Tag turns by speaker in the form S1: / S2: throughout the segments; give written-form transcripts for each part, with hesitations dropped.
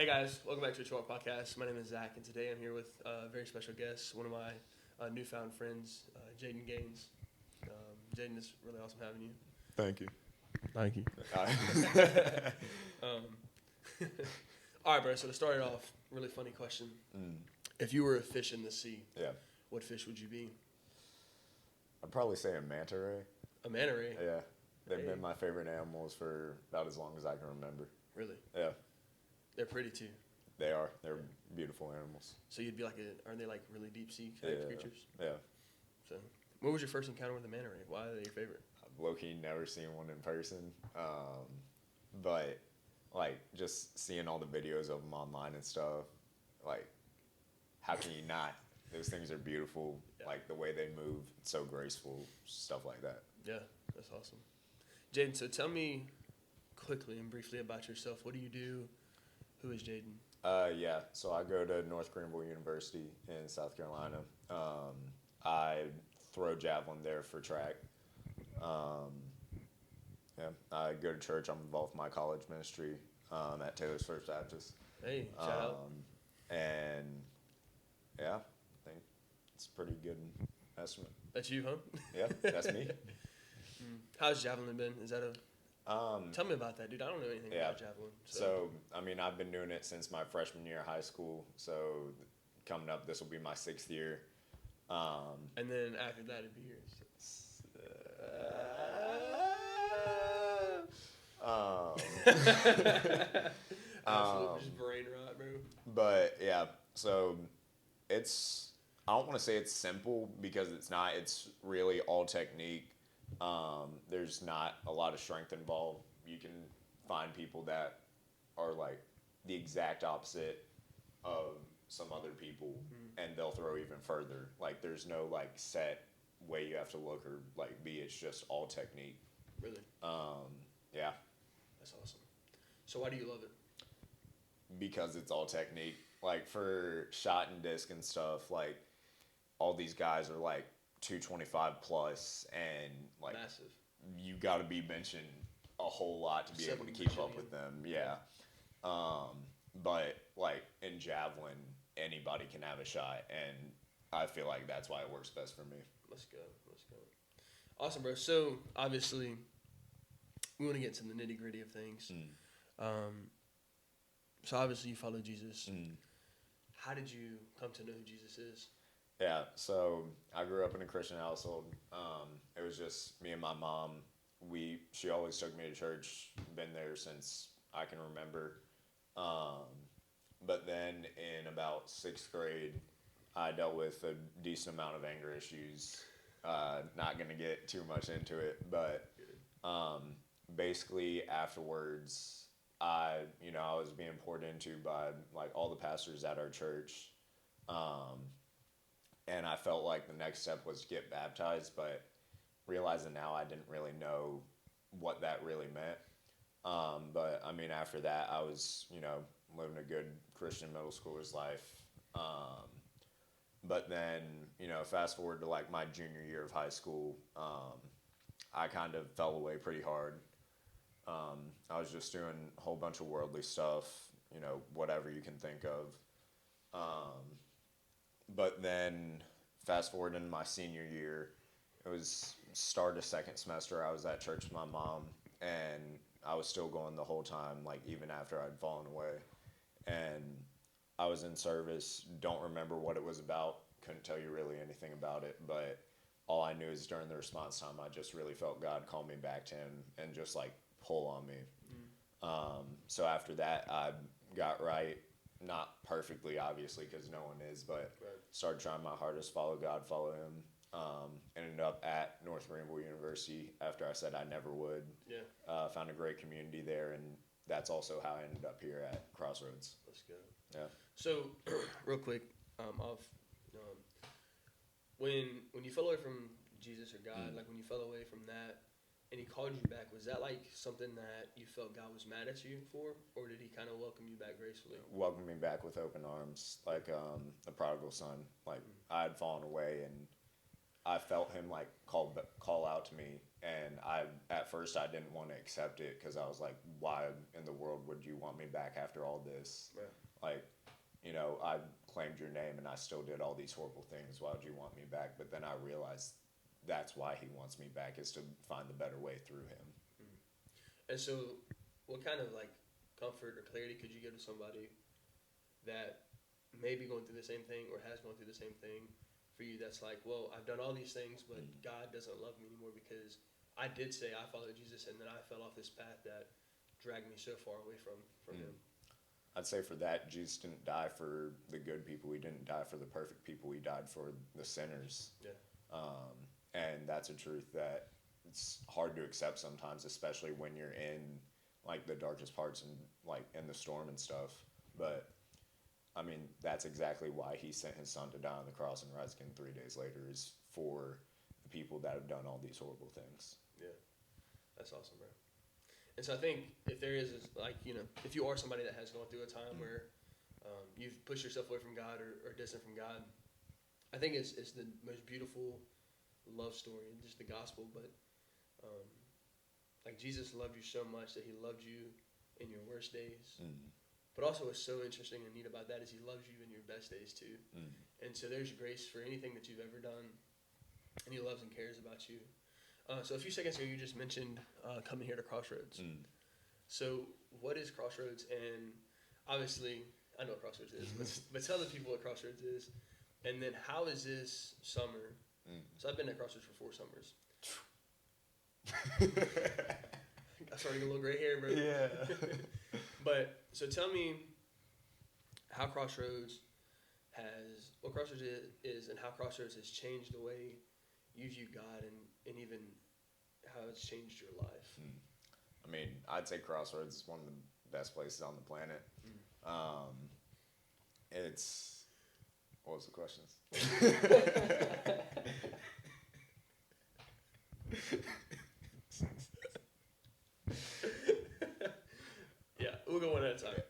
S1: Hey guys, welcome back to the Talk Podcast. My name is Zach, and today I'm here with a very special guest, one of my newfound friends, Jayden Gaines. Jayden, it's really awesome having you.
S2: Thank you.
S1: Thank you. All right, bro. So to start it off, really funny question. If you were a fish in the sea, what fish would you be?
S2: I'd probably say a manta ray.
S1: A manta ray?
S2: Yeah. They've been my favorite animals for about as long as I can remember.
S1: Really?
S2: Yeah.
S1: They're pretty too.
S2: They are. They're beautiful animals.
S1: So you'd be like aren't they like really deep sea type creatures?
S2: Yeah.
S1: So what was your first encounter with a manta ray? Why are they your favorite?
S2: I've low-key never seen one in person. But like just seeing all the videos of them online and stuff, like how can you not? Those things are beautiful. Yeah. Like the way they move, it's so graceful, stuff like that.
S1: Yeah, that's awesome. Jayden, so tell me quickly and briefly about yourself. What do you do? Who is Jayden?
S2: So I go to North Greenville University in South Carolina. I throw javelin there for track. I go to church. I'm involved in my college ministry at Taylor's First Baptist.
S1: Hey, shout out.
S2: And yeah, I think it's a pretty good estimate.
S1: That's you, huh?
S2: Yeah, that's me.
S1: How's javelin been? Is that tell me about that, dude. I don't know anything about javelin.
S2: So, I mean, I've been doing it since my freshman year of high school. So, coming up, this will be my 6th year.
S1: And then after that, it'd be yours. Absolute just brain rot, bro.
S2: But, yeah, so it's, I don't want to say it's simple because it's not. It's really all technique. There's not a lot of strength involved. You can find people that are like the exact opposite of some other people, and they'll throw even further. Like there's no like set way you have to look or like be. It's just all technique.
S1: Really?
S2: Yeah.
S1: That's awesome. So why do you love it?
S2: Because it's all technique. Like for shot and disc and stuff, like all these guys are like 225 plus, and like
S1: massive.
S2: You got to be benching a whole lot to be able to keep up with them. Yeah. But like in javelin, anybody can have a shot, and I feel like that's why it works best for me.
S1: Let's go. Awesome, bro. So obviously, we want to get to the nitty gritty of things. So obviously, you follow Jesus. How did you come to know who Jesus is?
S2: Yeah, so I grew up in a Christian household. It was just me and my mom. She always took me to church. Been there since I can remember. But then in about 6th grade, I dealt with a decent amount of anger issues. Not going to get too much into it, but basically afterwards, I was being poured into by like all the pastors at our church. And I felt like the next step was to get baptized, but realizing now I didn't really know what that really meant. But I mean, after that, I was, living a good Christian middle schooler's life. But then, fast forward to like my junior year of high school, I kind of fell away pretty hard. I was just doing a whole bunch of worldly stuff, whatever you can think of. But then, fast forward into my senior year, it was start of 2nd semester. I was at church with my mom, and I was still going the whole time, like even after I'd fallen away. And I was in service, don't remember what it was about, couldn't tell you really anything about it, but all I knew is during the response time, I just really felt God call me back to Him and just like pull on me. So after that, I got right. Not perfectly, obviously, because no one is, but started trying my hardest, follow God, follow Him. Ended up at North Greenville University after I said I never would. Yeah. Found a great community there, and that's also how I ended up here at Crossroads.
S1: Let's go.
S2: Yeah.
S1: So, real quick, when you fell away from Jesus or God, like when you fell away from that, and He called you back, was that like something that you felt God was mad at you for, or did He kind of welcome you back gracefully?
S2: Welcomed me back with open arms, like the prodigal son. Like I had fallen away, and I felt him like call out to me, and at first I didn't want to accept it because I was like, why in the world would you want me back after all this?
S1: Right.
S2: Like, you know, I claimed your name and I still did all these horrible things. Why would you want me back? But then I realized that's why he wants me back, is to find the better way through him.
S1: And so, what kind of like comfort or clarity could you give to somebody that may be going through the same thing or has gone through the same thing for you? That's like, well, I've done all these things, but God doesn't love me anymore because I did say I followed Jesus, and then I fell off this path that dragged me so far away from Him.
S2: I'd say for that, Jesus didn't die for the good people. He didn't die for the perfect people. He died for the sinners.
S1: Yeah.
S2: And that's a truth that it's hard to accept sometimes, especially when you're in like the darkest parts and like in the storm and stuff. But I mean, that's exactly why he sent his son to die on the cross and rise again 3 days later, is for the people that have done all these horrible things.
S1: Yeah. That's awesome, bro. And so I think if there is, like, you know, if you are somebody that has gone through a time where you've pushed yourself away from God or distant from God, I think it's the most beautiful love story and just the gospel. But like, Jesus loved you so much that he loved you in your worst days. But also what's so interesting and neat about that is he loves you in your best days too. And so there's grace for anything that you've ever done, and he loves and cares about you. So a few seconds ago, you just mentioned coming here to Crossroads. So what is Crossroads? And obviously, I know what Crossroads is, but tell the people what Crossroads is. And then how is this summer? So I've been at Crossroads for 4 summers. I'm starting to get a little gray hair, bro.
S2: Yeah.
S1: But so tell me how Crossroads what Crossroads is and how Crossroads has changed the way you view God and even how it's changed your life.
S2: I mean, I'd say Crossroads is one of the best places on the planet. What was the question?
S1: Yeah, we'll go one at a time.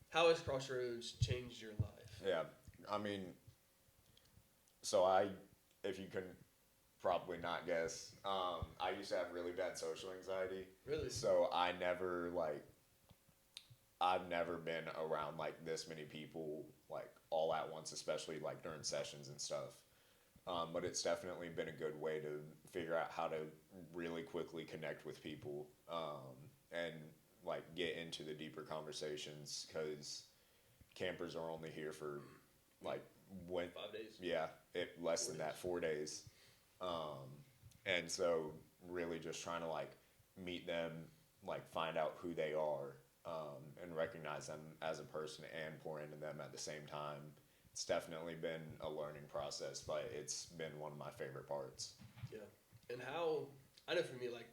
S1: How has Crossroads changed your life?
S2: Yeah, I mean, if you can probably not guess, I used to have really bad social anxiety.
S1: Really?
S2: So I've never been around like this many people like all at once, especially like during sessions and stuff. But it's definitely been a good way to figure out how to really quickly connect with people and like get into the deeper conversations, because campers are only here for like
S1: 5 days.
S2: Yeah, less than that, 4 days. And so really just trying to like meet them, like find out who they are, and recognize them as a person and pour into them at the same time. It's definitely been a learning process, but it's been one of my favorite parts.
S1: Yeah. And I know for me, like,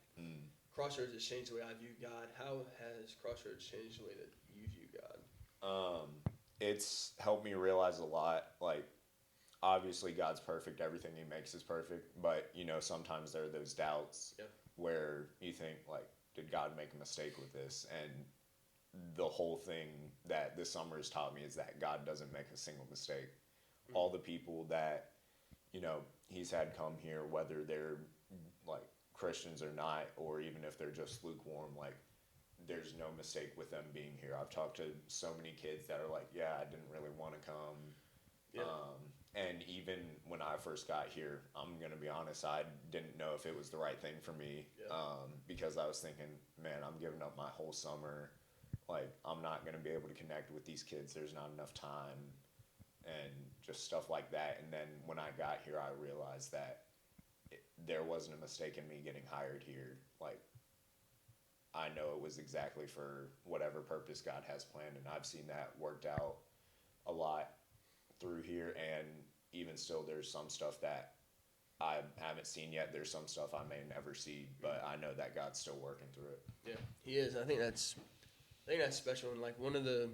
S1: Crossroads has changed the way I view God. How has Crossroads changed the way that you view God?
S2: It's helped me realize a lot. Like, obviously God's perfect. Everything he makes is perfect. But, you know, sometimes there are those doubts where you think, like, did God make a mistake with this? And the whole thing that this summer has taught me is that God doesn't make a single mistake. All the people that, you know, he's had come here, whether they're, like, Christians or not, or even if they're just lukewarm, like, there's no mistake with them being here. I've talked to so many kids that are like, yeah, I didn't really want to come. Yeah. And even when I first got here, I'm going to be honest, I didn't know if it was the right thing for me, because I was thinking, man, I'm giving up my whole summer. Like, I'm not going to be able to connect with these kids. There's not enough time and just stuff like that. And then when I got here, I realized that there wasn't a mistake in me getting hired here. Like, I know it was exactly for whatever purpose God has planned, and I've seen that worked out a lot through here. And even still, there's some stuff that I haven't seen yet. There's some stuff I may never see, but I know that God's still working through it.
S1: Yeah, he is. I think that's special. And like one of the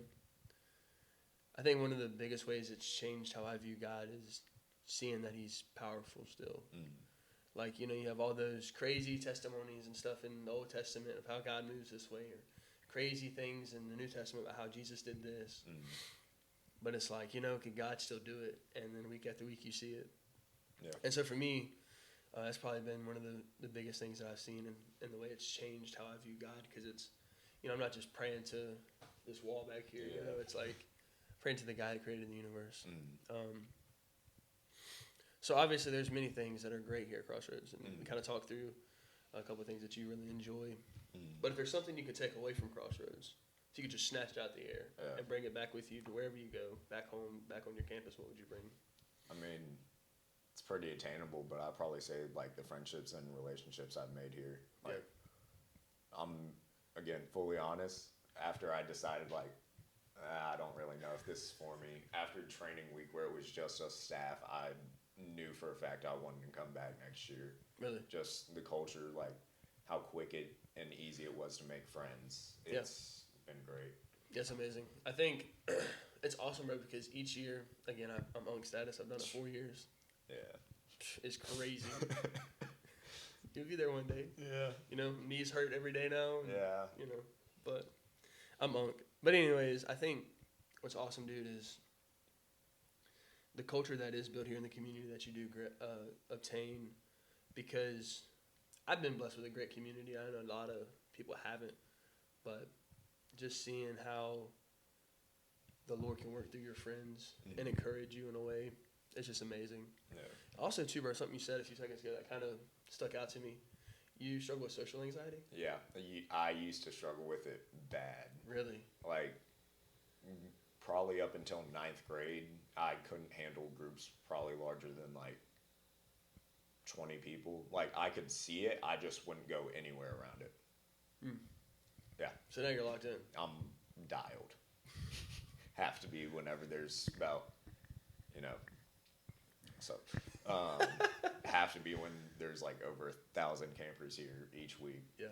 S1: biggest ways it's changed how I view God is seeing that he's powerful still. Like, you know, you have all those crazy testimonies and stuff in the Old Testament of how God moves this way, or crazy things in the New Testament about how Jesus did this. But it's like, you know, can God still do it? And then week after week you see it. Yeah. And so for me, That's probably been one of the biggest things that I've seen in the way it's changed how I view God, because it's, I'm not just praying to this wall back here, it's like praying to the guy that created the universe. So obviously there's many things that are great here at Crossroads, and we kind of talked through a couple of things that you really enjoy. But if there's something you could take away from Crossroads, if you could just snatch it out the air and bring it back with you to wherever you go, back home, back on your campus, what would you bring?
S2: I mean, it's pretty attainable, but I'd probably say like the friendships and relationships I've made here. Like, I'm again fully honest. After I decided like I don't really know if this is for me. After training week where it was just us staff, I knew for a fact I wanted to come back next year.
S1: Really?
S2: Just the culture, like how quick it and easy it was to make friends. It's been great.
S1: That's amazing. I think it's awesome, bro, because each year, again, I'm on status. I've done it 4 years.
S2: Yeah.
S1: It's crazy. You'll be there one day.
S2: Yeah.
S1: Knees hurt every day now. And,
S2: yeah.
S1: But I'm Monk. But anyways, I think what's awesome, dude, is the culture that is built here in the community that you do obtain, because I've been blessed with a great community. I know a lot of people haven't, but just seeing how the Lord can work through your friends and encourage you in a way, it's just amazing.
S2: Yeah.
S1: Also, too, bro, something you said a few seconds ago that kind of stuck out to me. You struggle with social anxiety?
S2: Yeah. I used to struggle with it bad.
S1: Really?
S2: Like, probably up until 9th grade, I couldn't handle groups probably larger than, like, 20 people. Like, I could see it, I just wouldn't go anywhere around it. Yeah.
S1: So now you're locked in?
S2: I'm dialed. Have to be whenever there's about, so, have to be when there's, like, over 1,000 campers here each week.
S1: Yeah.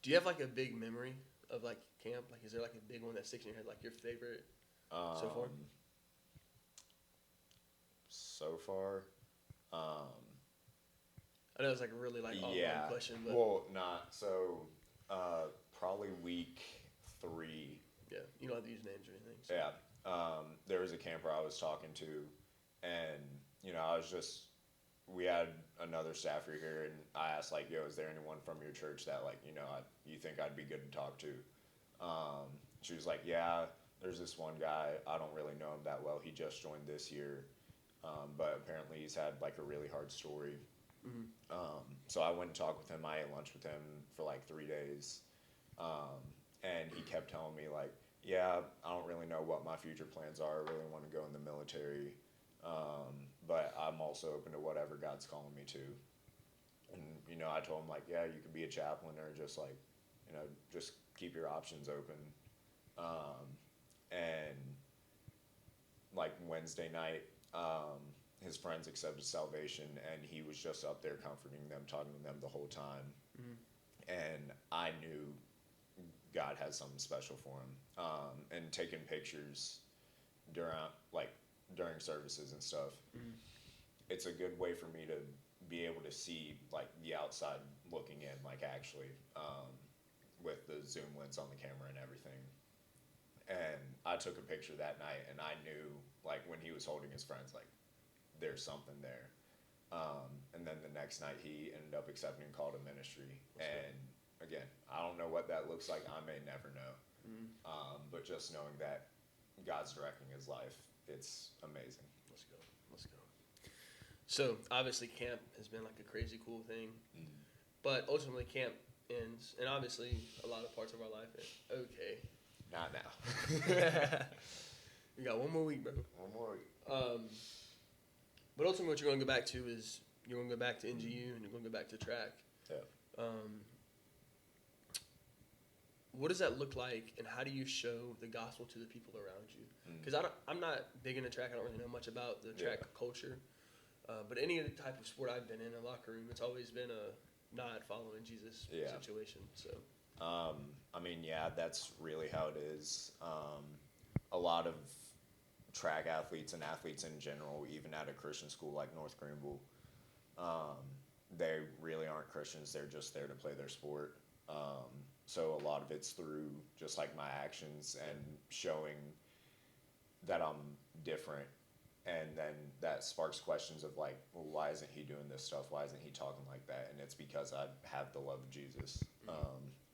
S1: Do you have, like, a big memory of, like, camp? Like, is there, like, a big one that sticks in your head, like, your favorite so far?
S2: So far?
S1: I know it's, like, a really, like, all-in question, but...
S2: Well, probably week 3.
S1: Yeah, you don't have to use names or anything. So.
S2: Yeah. There was a camper I was talking to, and, we had another staffer here, and I asked, like, yo, is there anyone from your church that, like, you think I'd be good to talk to? She was like, yeah, there's this one guy. I don't really know him that well. He just joined this year, but apparently he's had, like, a really hard story. So I went and talked with him. I ate lunch with him for, like, 3 days, and he kept telling me, like, yeah, I don't really know what my future plans are. I really want to go in the military. But I'm also open to whatever God's calling me to. And, I told him, like, yeah, you could be a chaplain or just, like, just keep your options open. And, like, Wednesday night, his friends accepted salvation, and he was just up there comforting them, talking to them the whole time. And I knew God had something special for him. And taking pictures during services and stuff. It's a good way for me to be able to see, like, the outside looking in, like, actually, with the zoom lens on the camera and everything. And I took a picture that night, and I knew, like, when he was holding his friends, like, there's something there. And then the next night he ended up accepting a call to ministry. And again, I don't know what that looks like. I may never know. But just knowing that God's directing his life, it's amazing.
S1: Let's go. So obviously camp has been like a crazy cool thing, but ultimately camp ends, and obviously a lot of parts of our life are okay.
S2: Not now.
S1: You got one more week, bro.
S2: One more week.
S1: But ultimately what you're going to go back to is you're going to go back to NGU and you're going to go back to track.
S2: Yeah.
S1: What does that look like, and how do you show the gospel to the people around you? Because I'm not big into track. I don't really know much about the track culture. But any other type of sport I've been in a locker room, it's always been a not following Jesus situation. So,
S2: that's really how it is. A lot of track athletes and athletes in general, even at a Christian school like North Greenville, they really aren't Christians. They're just there to play their sport. So a lot of it's through just like my actions and showing that I'm different And then that sparks questions of like, well, why isn't he doing this stuff? Why isn't he talking like that? And it's because I have the love of Jesus.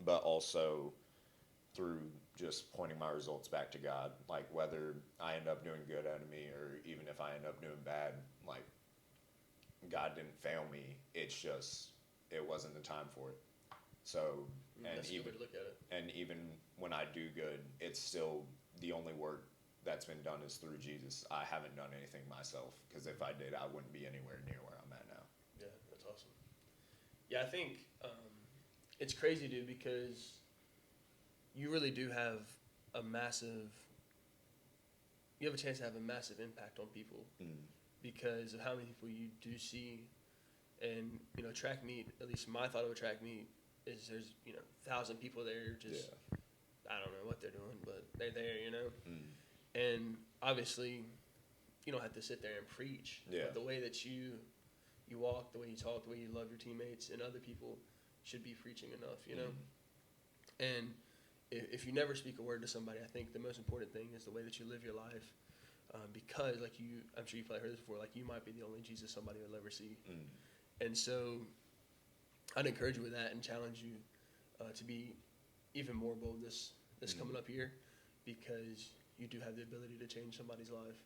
S2: But also through just pointing my results back to God, like whether I end up doing good out of me or even if I end up doing bad, like God didn't fail me. It's just, it wasn't the time for it. So, and
S1: that's a good
S2: even
S1: way to look at it.
S2: and even when I do good, it's still the only work that's been done is through Jesus. I haven't done anything myself, because if I did, I wouldn't be anywhere near where I'm at now.
S1: Yeah, that's awesome. Yeah, I think it's crazy, dude, because you really do have a massive. You have a chance to have a massive impact on people because of how many people you do see, and track meet. At least my thought of a track meet is there's 1,000 people there just. Yeah. I don't know what they're doing, but they're there, And obviously, you don't have to sit there and preach.
S2: Yeah.
S1: But the way that you walk, the way you talk, the way you love your teammates and other people should be preaching enough, And if you never speak a word to somebody, I think the most important thing is the way that you live your life. Because, I'm sure you've probably heard this before, you might be the only Jesus somebody will ever see. And so I'd encourage you with that and challenge you to be even more bold this coming up here, because you do have the ability to change somebody's life.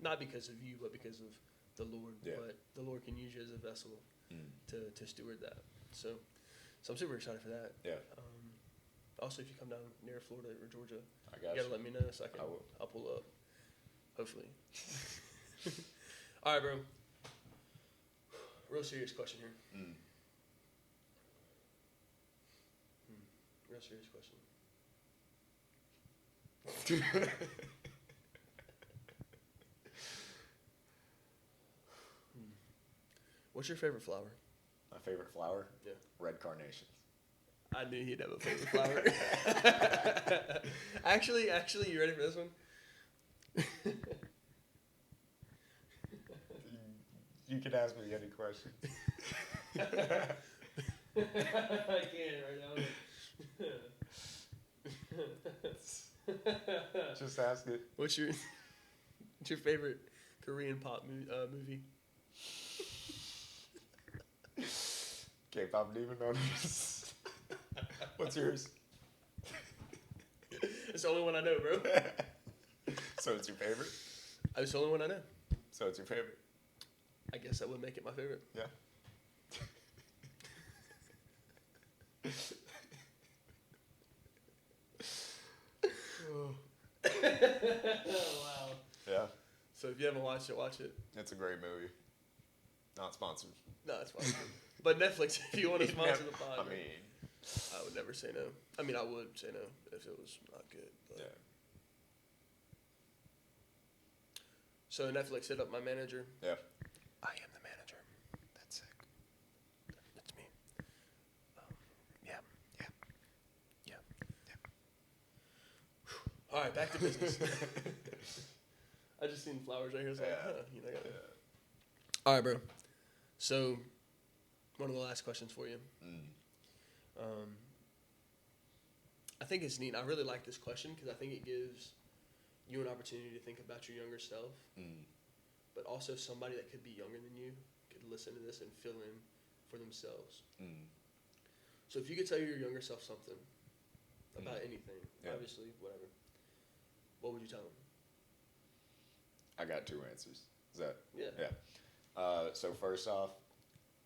S1: Not because of you, but because of the Lord.
S2: Yeah.
S1: But the Lord can use you as a vessel to steward that. So I'm super excited for that.
S2: Yeah.
S1: Also, if you come down near Florida or Georgia,
S2: you
S1: gotta let me know so I'll pull up. Hopefully. All right, bro. Real serious question here. Real serious question. What's your favorite flower?
S2: My favorite flower?
S1: Yeah.
S2: Red carnations.
S1: I knew he'd have a favorite flower. Actually, you ready for this one?
S2: You can ask me any questions.
S1: I can't right now.
S2: Just ask it.
S1: What's your favorite Korean pop movie?
S2: K-pop Demon Hunters. What's yours?
S1: It's the only one I know, bro.
S2: So it's your favorite?
S1: It's the only one I know.
S2: So it's your favorite?
S1: I guess that would make it my favorite.
S2: Yeah.
S1: Wow.
S2: Yeah.
S1: So if you haven't watched it, watch it.
S2: It's a great movie. Not sponsored.
S1: No, it's fine. But Netflix, if you want to sponsor the pod,
S2: I
S1: would never say no. I mean, I would say no if it was not good. But.
S2: Yeah.
S1: So Netflix hit up my manager.
S2: Yeah.
S1: I am the manager. That's sick. That's me. Yeah. All right, back to business. I just seen flowers right here. So All right, bro. So, one of the last questions for you. I think it's neat. I really like this question because I think it gives you an opportunity to think about your younger self, but also somebody that could be younger than you could listen to this and fill in for themselves. So if you could tell your younger self something about anything, obviously, whatever, what would you tell them?
S2: I got two answers. Is that?
S1: Yeah.
S2: Yeah. So first off,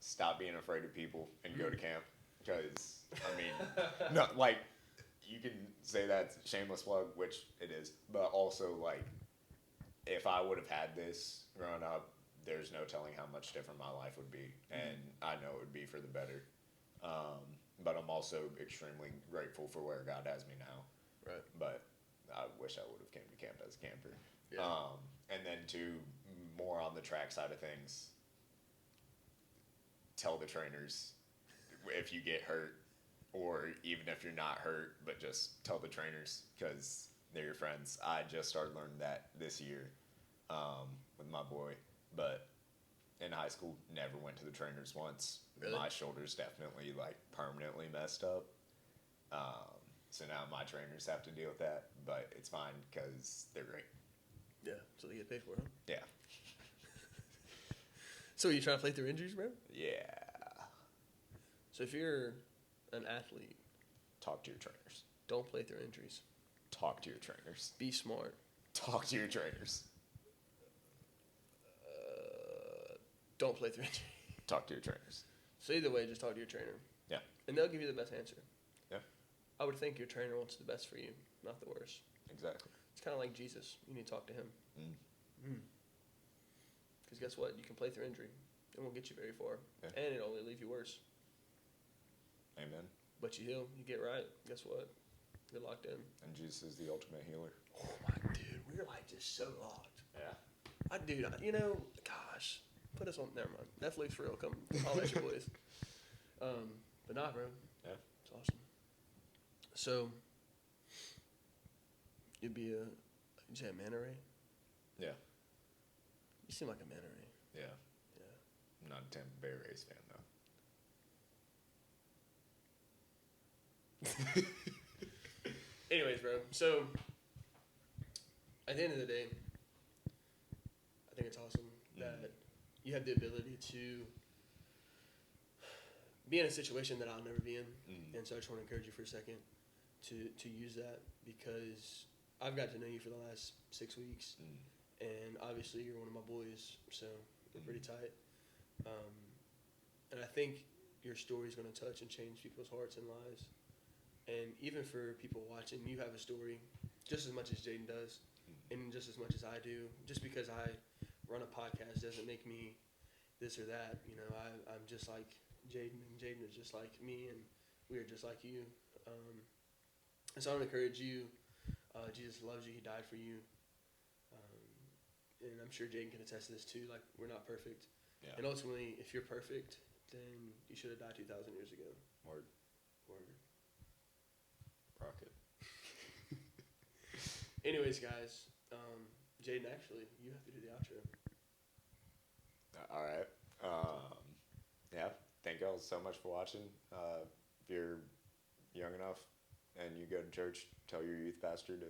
S2: stop being afraid of people and go to camp. Because, I mean, no, like, you can say that's a shameless plug, which it is, but also, like, if I would have had this growing up, there's no telling how much different my life would be, and I know it would be for the better. But I'm also extremely grateful for where God has me now.
S1: Right.
S2: But I wish I would have came to camp as a camper.
S1: Yeah.
S2: And then to more on the track side of things, tell the trainers if you get hurt, or even if you're not hurt, but just tell the trainers because they're your friends. I just started learning that this year with my boy, but in high school, never went to the trainers once.
S1: Really?
S2: My shoulders definitely like permanently messed up. So now my trainers have to deal with that, but it's fine because they're great.
S1: Yeah, so they get paid for it, huh?
S2: Yeah.
S1: So you trying to play through injuries, bro?
S2: Yeah.
S1: So if you're an athlete,
S2: Talk to your trainers.
S1: don't play through injuries.
S2: Talk to your trainers.
S1: Be smart.
S2: Talk to your trainers.
S1: Don't play through injuries.
S2: Talk to your trainers.
S1: So either way, just talk to your trainer.
S2: Yeah.
S1: And they'll give you the best answer.
S2: Yeah.
S1: I would think your trainer wants the best for you, not the worst.
S2: Exactly.
S1: It's kind of like Jesus. You need to talk to him.
S2: Mm.
S1: Because guess what? You can play through injury. It won't get you very far.
S2: Yeah.
S1: And it'll only leave you worse.
S2: Amen.
S1: But you heal. You get right. Guess what? You're locked in.
S2: And Jesus is the ultimate healer.
S1: Oh, my dude. We're like just so locked.
S2: Yeah.
S1: You know, gosh. Put us on. Never mind. Netflix for real. Come holler at your boys. But nah, bro.
S2: Yeah.
S1: It's awesome. So, you'd be you say a manta ray?
S2: Yeah.
S1: You seem like a manta ray.
S2: Yeah.
S1: Yeah.
S2: I'm not a Tampa Bay Rays fan, though.
S1: Anyways, bro. So, at the end of the day, I think it's awesome that you have the ability to be in a situation that I'll never be in. And so I just want to encourage you for a second to use that, because I've got to know you for the last 6 weeks. And obviously you're one of my boys, so we're pretty tight. And I think your story is going to touch and change people's hearts and lives. And even for people watching, you have a story just as much as Jayden does, and just as much as I do. Just because I run a podcast doesn't make me this or that. You know, I'm just like Jayden, and Jayden is just like me, and we are just like you. And so I would encourage you. Jesus loves you. He died for you. And I'm sure Jayden can attest to this too. Like, we're not perfect.
S2: Yeah.
S1: And ultimately, if you're perfect, then you should have died 2,000 years ago.
S2: Word. Rocket.
S1: Anyways, guys, Jayden, actually, you have to do the outro.
S2: All right. Yeah. Thank y'all so much for watching. If you're young enough and you go to church, tell your youth pastor to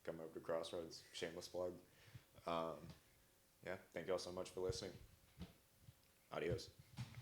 S2: come over to Crossroads. Shameless plug. Yeah. Thank y'all so much for listening. Adios.